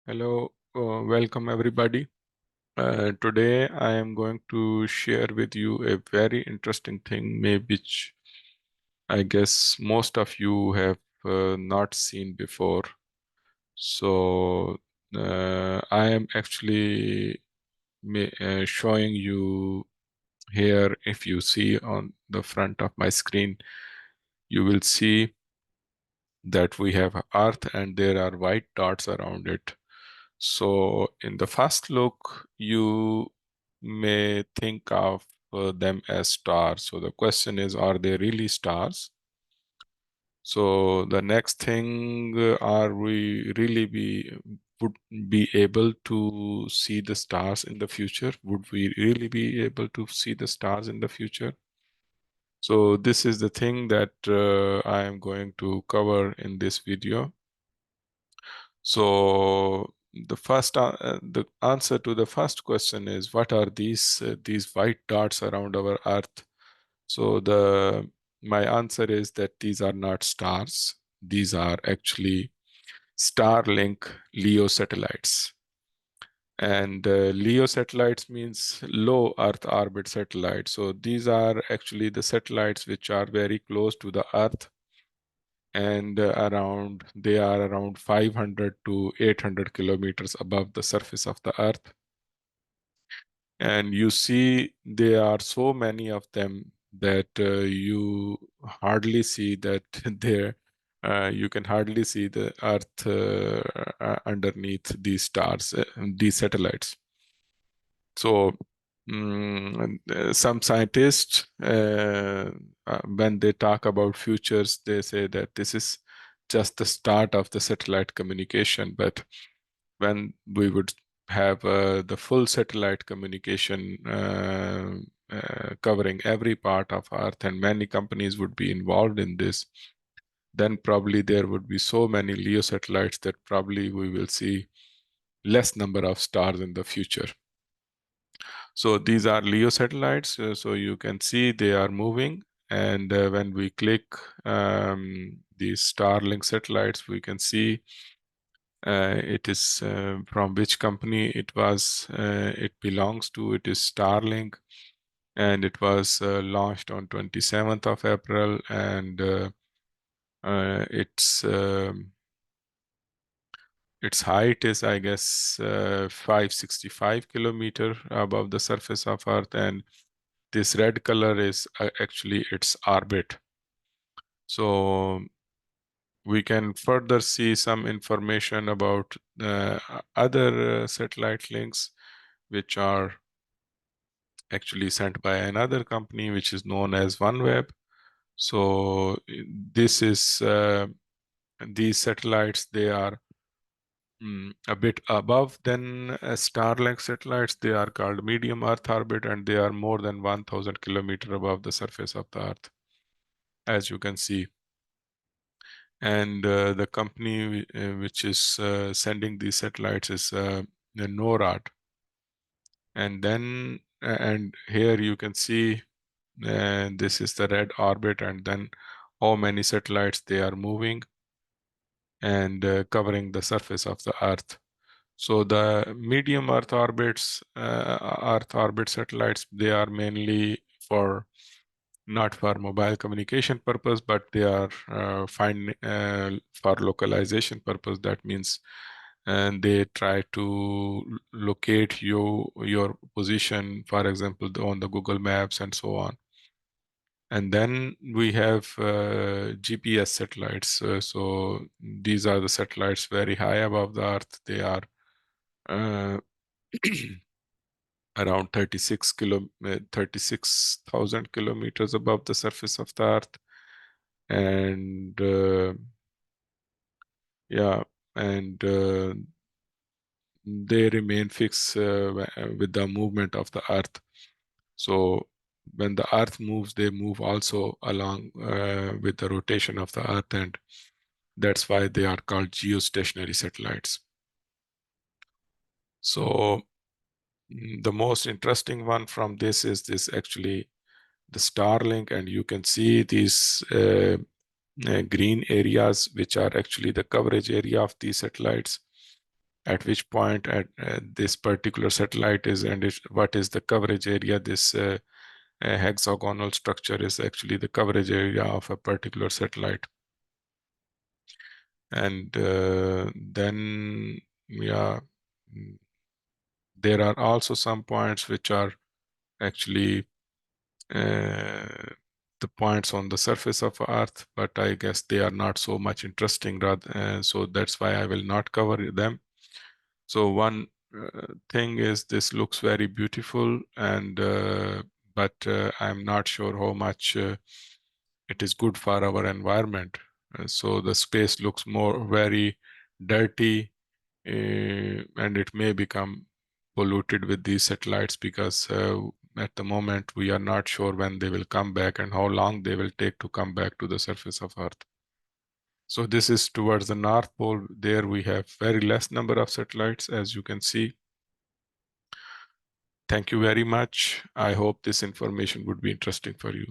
Hello, welcome everybody. Today I am going to share with you a very interesting thing, maybe which I guess most of you have not seen before. So I am actually showing you here. If you see on the front of my screen, you will see that we have Earth and there are white dots around it. So in the first look, you may think of them as stars. So the question is, are they really stars? So the next thing, are we really would be able to see the stars in the future? Would we really be able to see the stars in the future? So this is the thing that I am going to cover in this video. So the answer to the first question is, what are these white dots around our Earth? So the my answer is that these are not stars. These are actually Starlink LEO satellites. And LEO satellites means low Earth orbit satellites. So these are actually the satellites which are very close to the Earth, and they are around 500 to 800 kilometers above the surface of the earth. And you see there are so many of them that you hardly see that there you can hardly see the earth underneath these stars, these satellites. So some scientists, when they talk about futures, they say that this is just the start of the satellite communication. But when we would have the full satellite communication covering every part of Earth, and many companies would be involved in this, then probably there would be so many LEO satellites that probably we will see less number of stars in the future. So these are LEO satellites. So you can see they are moving. And when we click these Starlink satellites, we can see it is from which company it belongs to. It is Starlink, and it was launched on 27th of April, and its height is, I guess, 565 kilometer above the surface of Earth, and this red color is actually its orbit. So we can further see some information about other satellite links, which are actually sent by another company, which is known as OneWeb. So this is these satellites, they are a bit above than Starlink satellites. They are called medium Earth orbit, and they are more than 1,000 kilometers above the surface of the Earth, as you can see. And the company which is sending these satellites is NORAD. And then, and here you can see this is the red orbit, and then how many satellites they are moving and covering the surface of the Earth. So the medium Earth orbit satellites, they are mainly for not for mobile communication purpose, but they are for localization purpose. That means, and they try to locate your position, for example, on the Google Maps and so on. And then we have GPS satellites. So these are the satellites very high above the Earth. They are uh, around 36,000 kilometers above the surface of the Earth. And yeah, and they remain fixed with the movement of the Earth. So when the Earth moves, they move also along with the rotation of the Earth, and that's why they are called geostationary satellites. So the most interesting one from this is this actually the Starlink, and you can see these green areas, which are actually the coverage area of these satellites. at which point at this particular satellite is, and what is the coverage area. This hexagonal structure is actually the coverage area of a particular satellite. And then, yeah, there are also some points which are actually the points on the surface of Earth, but I guess they are not so much interesting, so that's why I will not cover them. So one thing is, this looks very beautiful, and but I'm not sure how much it is good for our environment. So the space looks more very dirty, and it may become polluted with these satellites, because at the moment we are not sure when they will come back and how long they will take to come back to the surface of Earth. So this is towards the North Pole. There we have very less number of satellites, as you can see. Thank you very much. I hope this information would be interesting for you.